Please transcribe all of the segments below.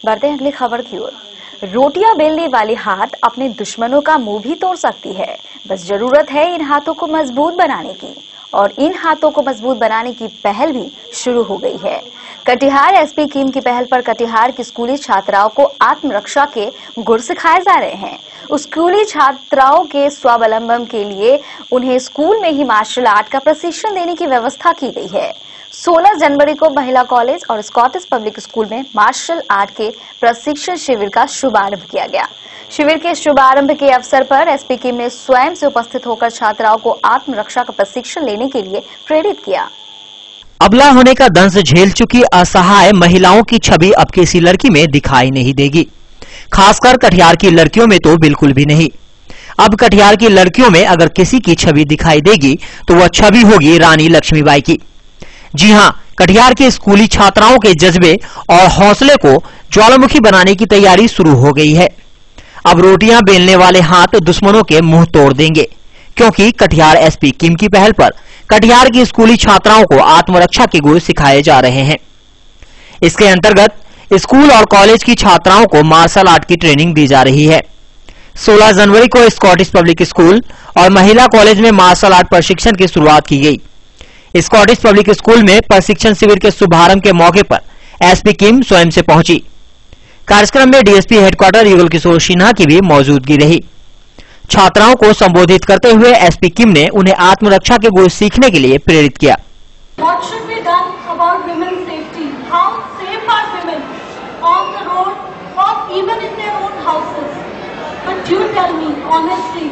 बढ़ते हैं अगली खबर की ओर। रोटियां बेलने वाले हाथ अपने दुश्मनों का मुंह भी तोड़ सकती है। बस जरूरत है इन हाथों को मजबूत बनाने की, और इन हाथों को मजबूत बनाने की पहल भी शुरू हो गई है। कटिहार एसपी कीम की पहल पर कटिहार की स्कूली छात्राओं को आत्मरक्षा के गुर सिखाए जा रहे हैं। स्कूली छात्राओं के स्वावलंबन के लिए उन्हें स्कूल में ही मार्शल आर्ट का प्रशिक्षण देने की व्यवस्था की गई है। 16 जनवरी को महिला कॉलेज और स्कॉटिश पब्लिक स्कूल में मार्शल आर्ट के प्रशिक्षण शिविर का शुभारंभ किया गया। शिविर के शुभारंभ के अवसर पर एसपी कीम ने स्वयं से उपस्थित होकर छात्राओं को आत्मरक्षा का प्रशिक्षण लेने के लिए प्रेरित किया। अबला होने का दंश झेल चुकी असहाय महिलाओं की छवि अब किसी लड़की में दिखाई नहीं देगी, खासकर कटिहार की लड़कियों में तो बिल्कुल भी नहीं। अब कटिहार की लड़कियों में अगर किसी की छवि दिखाई देगी तो वह छवि होगी रानी लक्ष्मीबाई की। जी हां, कटिहार के स्कूली छात्राओं के जज्बे और हौसले को ज्वालामुखी बनाने की तैयारी शुरू हो गई है। अब रोटियां बेलने वाले हाथ दुश्मनों के मुंह तोड़ देंगे, क्योंकि कटिहार एसपी कीम की पहल पर कटिहार की स्कूली छात्राओं को आत्मरक्षा के गुर सिखाए जा रहे हैं। इसके अंतर्गत स्कूल और कॉलेज की छात्राओं को मार्शल आर्ट की ट्रेनिंग दी जा रही है। 16 जनवरी को स्कॉटिश पब्लिक स्कूल और महिला कॉलेज में मार्शल आर्ट प्रशिक्षण की शुरुआत की गई। स्कॉटिश पब्लिक स्कूल में प्रशिक्षण शिविर के शुभारंभ के मौके पर एसपी कीम स्वयं से पहुंची। कार्यक्रम में डीएसपी हेडक्वार्टर युगल किशोर सिन्हा की भी मौजूदगी रही। छात्राओं को संबोधित करते हुए एसपी कीम ने उन्हें आत्मरक्षा के गुर सीखने के लिए प्रेरित किया। What should be done about women's safety? How safe are women on the road or even in their own houses? But you tell me honestly,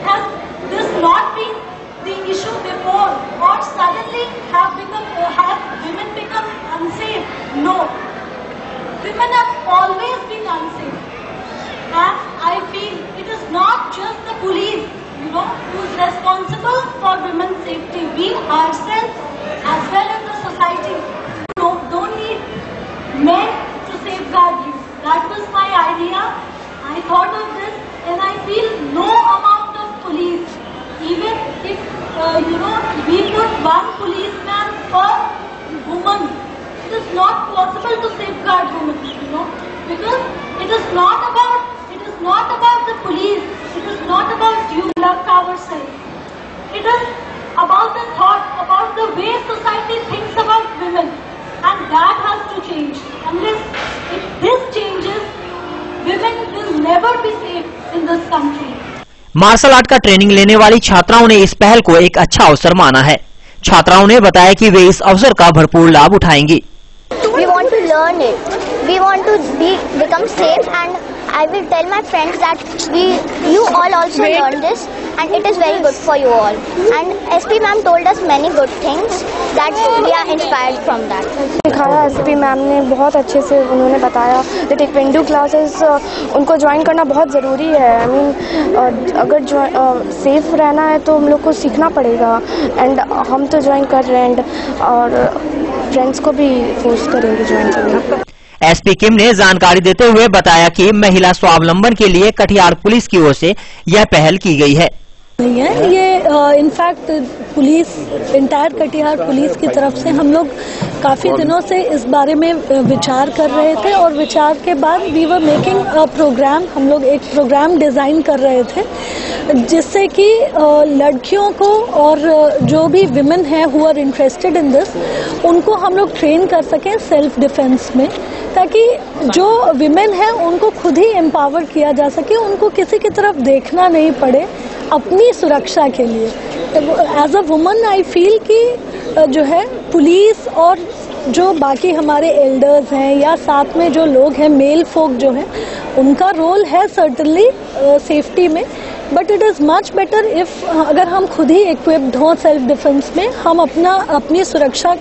has this not been the issue before, or suddenly have women become unsafe? No, women have always been unsafe, and I feel it is not just the police, who is responsible for women's safety. We ourselves, as well as the society, don't need men to safeguard you. That was my idea. I thought of this, and I feel no amount of police, even if we put one policeman per woman, it is not possible to safeguard women. Because it is not about the police. It is not about you. Love ourselves. It is about the thought, about the way society thinks about women, and that has to change. If this changes, women will never be safe in this country. Martial art का training लेने वाली छात्राओं ने इस पहल को एक अच्छा अवसर माना है। छात्राओं ने बताया कि वे इस अवसर का भरपूर लाभ उठाएंगी। We want to learn it. We want to become safe, and I will tell my friends that you all also learn this, and it is very good for you all. And SP ma'am told us many good things that we are inspired from that. सिखाया SP ma'am ने बहुत अच्छे से, उन्होंने बताया कि टेक्वेंडो classes उनको join करना बहुत ज़रूरी है। I mean, अगर सेफ रहना है तो हम लोग को सीखना पड़ेगा, एंड हम तो ज्वाइन कर रहे हैं, और फ्रेंड्स को भी फोर्स करेंगे ज्वाइन करना। एसपी कीम ने जानकारी देते हुए बताया कि महिला स्वावलंबन के लिए कटिहार पुलिस की ओर से यह पहल की गई है। ये in fact police, entire Katihar police की तरफ से हम लोग काफ़ी दिनों से इस बारे में विचार कर रहे थे, और विचार के बाद we were making a programme. हम लोग एक प्रोग्राम डिज़ाइन कर रहे थे जिससे कि लड़कियों को और जो भी विमेन हैं who are interested in this, उनको हम लोग ट्रेन कर सकें सेल्फ डिफेंस में, ताकि जो विमेन हैं उनको खुद ही एम्पावर किया जा सके, उनको किसी की तरफ देखना नहीं पड़े अपनी सुरक्षा के लिए। As a woman I feel कि जो है पुलिस और जो बाकी हमारे एल्डर्स हैं या साथ में जो लोग हैं, मेल फोक जो हैं, उनका रोल है सर्टनली सेफ्टी में, but it is much better if अगर हम खुद ही इक्विप्ड हों सेल्फ डिफेंस में, हम अपनी सुरक्षा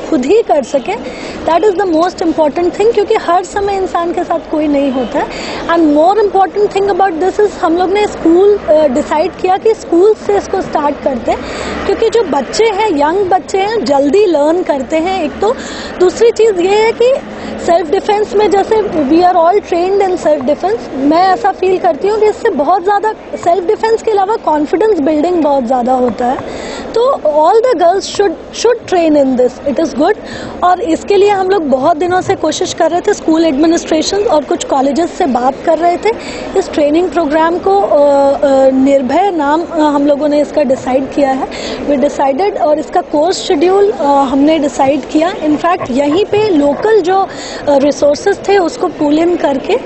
खुद ही कर सकें। That is the most important thing, क्योंकि हर समय इंसान के साथ कोई नहीं होता है। And more important thing about this is, हम लोग ने स्कूल डिसाइड किया कि स्कूल से इसको स्टार्ट करते हैं, क्योंकि जो बच्चे हैं, यंग बच्चे हैं, जल्दी लर्न करते हैं एक तो। दूसरी चीज़ ये है कि सेल्फ डिफेंस में जैसे we are all trained in self defence, मैं ऐसा फील करती हूँ कि इससे बहुत ज़्यादा सेल्फ डिफेंस के अलावा कॉन्फिडेंस बिल्डिंग बहुत ज़्यादा होता है। तो all the girls should train in this. It is good. और इसके लिए हम लोग बहुत दिनों से कोशिश कर रहे थे, स्कूल एडमिनिस्ट्रेशन और कुछ कॉलेजेस से बात कर रहे थे। इस ट्रेनिंग प्रोग्राम को निर्भय नाम हम लोगों ने इसका डिसाइड किया है, वी डिसाइडेड, और इसका कोर्स शेड्यूल हमने डिसाइड किया। इनफैक्ट यहीं पे लोकल जो रिसोर्सेज थे उसको पुल इन करके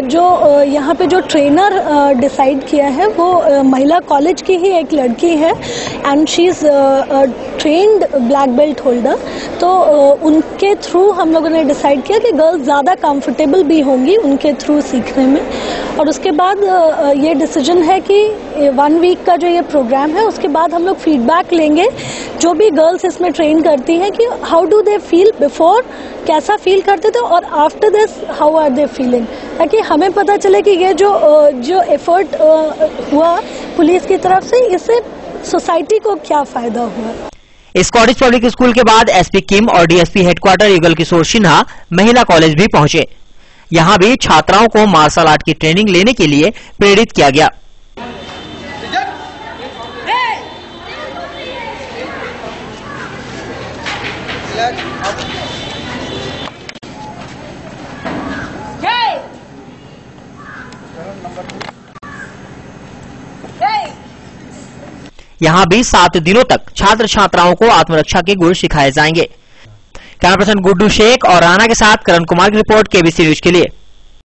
जो यहाँ पे जो ट्रेनर डिसाइड किया है वो महिला कॉलेज की ही एक लड़की है and she is trained black belt holder. तो उनके थ्रू हम लोगों ने डिसाइड किया कि गर्ल्स ज़्यादा कंफर्टेबल भी होंगी उनके थ्रू सीखने में। और उसके बाद ये डिसीजन है कि 1 वीक का जो ये प्रोग्राम है उसके बाद हम लोग फीडबैक लेंगे जो भी गर्ल्स इसमें ट्रेन करती हैं कि how do they feel before, कैसा फील करते थे, और after this how are they feeling, ताकि हमें पता चले कि ये जो एफर्ट हुआ पुलिस की तरफ से, इससे सोसाइटी को क्या फायदा हुआ। स्कॉटिश पब्लिक स्कूल के बाद एसपी किम और डीएसपी हेडक्वार्टर युगल किशोर सिन्हा महिला कॉलेज भी पहुंचे। यहां भी छात्राओं को मार्शल आर्ट की ट्रेनिंग लेने के लिए प्रेरित किया गया। यहां भी 7 दिनों तक छात्र छात्राओं को आत्मरक्षा के गुर सिखाए जाएंगे। कैमरा पर्सन गुड्डू शेख और राणा के साथ करण कुमार की रिपोर्ट, केबीसी न्यूज के लिए।